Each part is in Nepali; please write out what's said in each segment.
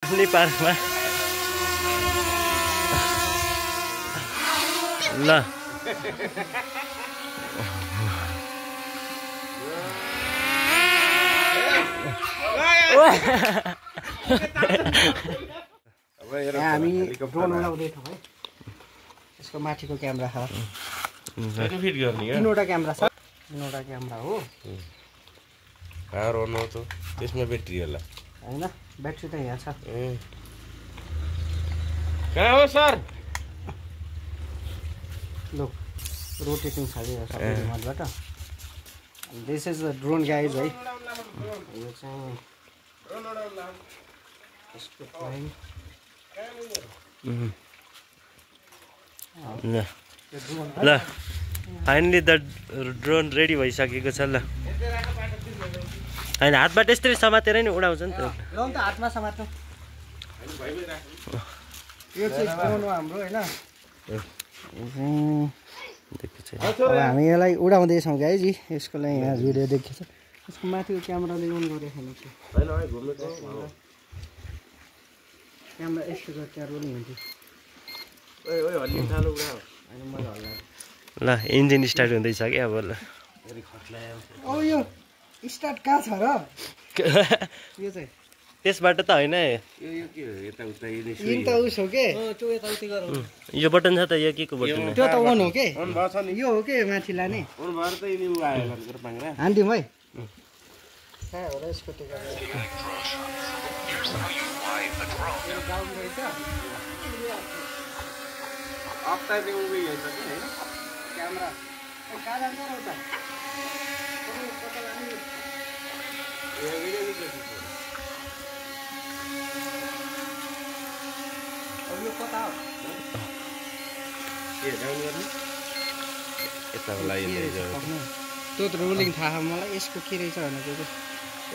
कुनै पार्कमा ल हामी ड्रोन उडाउँदैछौँ है यसको माथिको क्यामेरा छ फिट गर्ने तीनवटा क्यामेरा छ तीनवटा क्यामेरा हो पावर अन हो त त्यसमा ब्याट्री होला हैन ब्याट्री त यहाँ छ कहाँ हो सर लुक रोटेटिङ छ यो सबै रिमोटबाट this is the drone guys है यो चाहिँ यसको फ्लाइङ ल फाइनली द ड्रोन रेडी भइसकेको छ ल होइन हातबाट यस्तै समातेर नि उडाउँछ नि त ड्रोन त हातमा समात्नु यो चाहिँ ड्रोन हो हाम्रो हैन अब हामी यसलाई उडाउँदैछौँ गाइज यसको लागि यहाँ भिडियो देखेको छ यसको माथिको क्यामेराले अन गरेको छैन क्यामेरा यस्तो गर्दा पनि हुन्थ्यो ल इन्जिन स्टार्ट हुँदैछ कि अब ल अब यो स्टार्ट कहाँ छ र यो चाहिँ त्यसबाट त होइन यो के हो यताउता इन त उस हो के यो बटन छ त यो के को बटन त्यो त अन हो के अन भयो छ नि यो हो के माथि लाने अन भएर त यिनी उ आयो भनेर पाङ्रा हान्दिउँ है कहाँ होला यसको टिका अप्ताइ दिउँ उही हैन कि हैन क्यामेरा कहाँ जान्छ र उता अब यो कता हो के डाउन गर्ने यता होला त्यो त रोलिङ थाहा छ मलाई यसको के रहेछ भनेको चाहिँ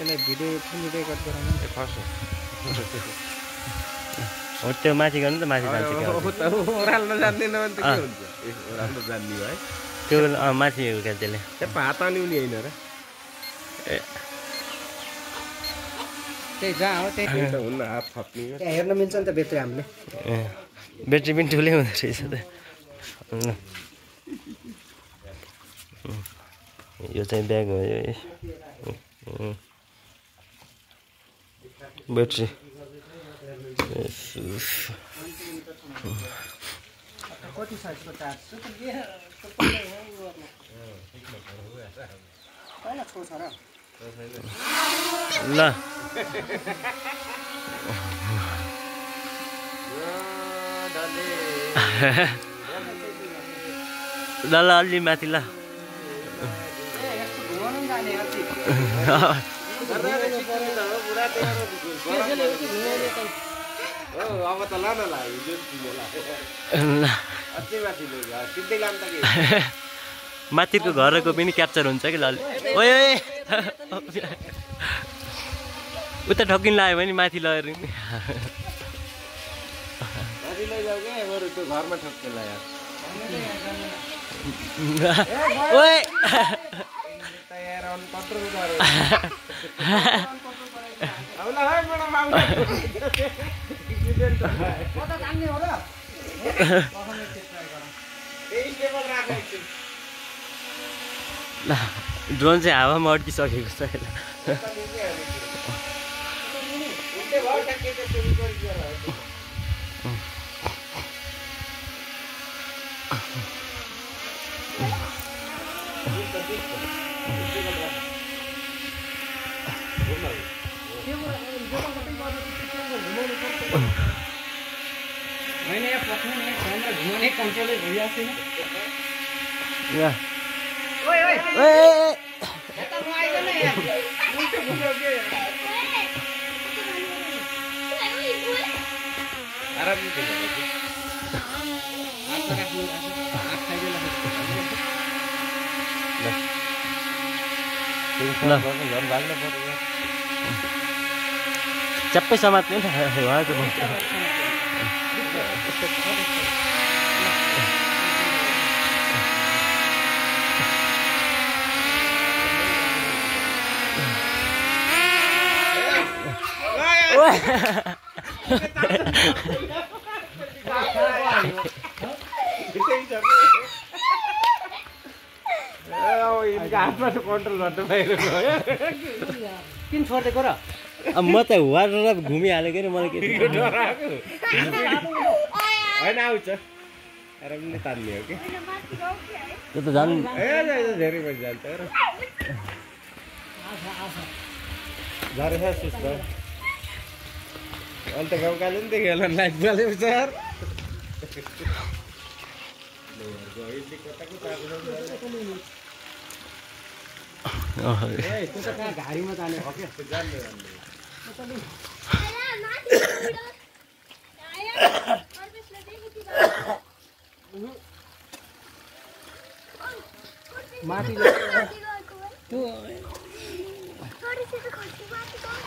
यसलाई भिडियो फुल रेकर्ड गराउनु फर्स्ट हो त्यो माथि गर्नु त माथि जान्छ ओह्राल्न जान्दैन भने त के हुन्छ ओह्राल्न जान्ने है त्यो माथि हो क्या त्यसले त्यो हात आनिउने होइन र त्यही जहाँ हो त्यही त हुन्न हात थप्ने त्यहाँ हेर्न मिल्छ नि त भित्र हामीले ब्याट्री पनि ठुलै हुँदो रहेछ त यो चाहिँ ब्याग हो यो ब्याट्री कति साइजको चार्ज पहिला छोड्छ र ल ल ल अलि माथि ल अब त लान माथिको घरको पनि क्याप्चर हुन्छ कि ल ओए उता ठकिन लाग्यो भने माथि लगेर घरमा ठक्केला ओए ड्रोन चाहिँ हावामा अड्किसकेको छ च्याप्पै समात्ने कन्ट्रोल गर्नु बाहिर गयो किन छोडिदिएको र अब म त वाटर घुमिहालेको नि मलाई के डराएको होइन आउँछ आरामले तान्ने हो कि त्यो त झन् धेरै पैसा जान्छ र झरेछ सुस्त अन्त गाउँकाले पनि देख्यो होला लाइट बाल्यो सर त्यो त कहाँ घारीमा जाने हो क्या माथि त्यो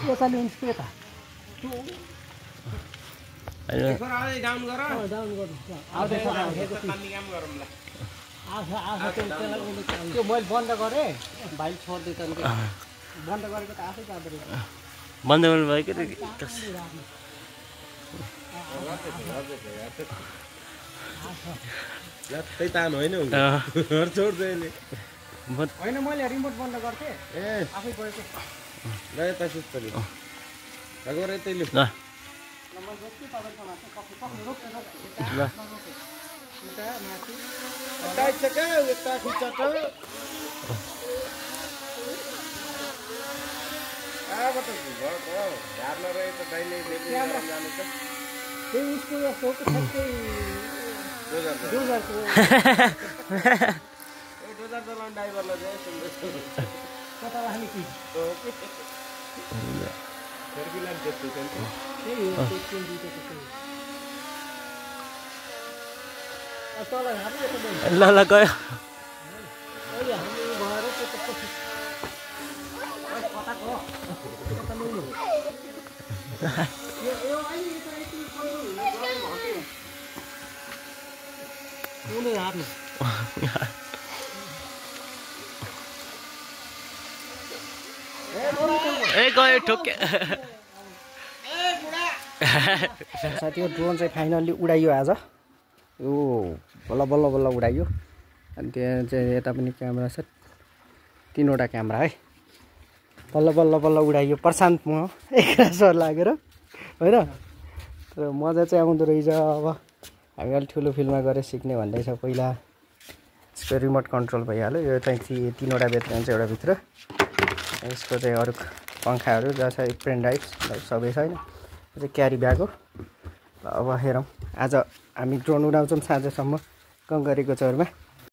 यसले हुन्छ के त डाउन गर डाउन गर्नु काम गरौँला त्यो मैले बन्द गरेँ भाइ छोड्दै त बन्द गरेको त आफै जाँदो रहेछ बन्द गर्नुभयो के त्यही तान होइन छोड्दै होइन मैले रिमोट बन्द गर्थेँ ए आफै गएको ल यता सुस्तरी गएर यतै लु टाइट छ क्या यता खुच्चा त आबाट झार्न रहे त दाइले जानु त त्यही उसको जस्तो ठ्याक्कै डोजरको डोजर चलाउने ड्राइभरलाई चाहिँ सुन्दैछु कता राख्ने कि सर्कुलर त्यस्तो छ नि त्यही हो त्यो दुईटा त्यही तल हामी यता ल ल गयो अहिले हामी भएर त्यो त पछि कताको कता लैनु यो अहिले यता यति कन्ट्रोल हुने गयो के उनी हार्नु ए गयो ठोके साथीको ड्रोन चाहिँ फाइनल्ली उडाइयो आज यो बल्ल बल्ल बल्ल उडाइयो अनि त्यहाँ चाहिँ यता पनि क्यामेरा छ 3वटा क्यामेरा है बल्ल बल्ल बल्ल उडाइयो प्रशान्त म एक सर लागेर होइन तर मजा चाहिँ आउँदो रहेछ अब हामी अलिक ठुलो फिल्डमा गएर सिक्ने भन्दैछ पहिला यसको रिमोट कन्ट्रोल भइहाल्यो यो चाहिँ 3वटा ब्याट्री हुन्छ एउटा भित्र यसको चाहिँ अरू पङ्खाहरू जहाँ छ पेन ड्राइभ सबै छैन यो चाहिँ क्यारी ब्याग हो अब हेरौँ आज हामी ड्रोन उडाउँछौँ साँझसम्म गङ्गरीको चौरमा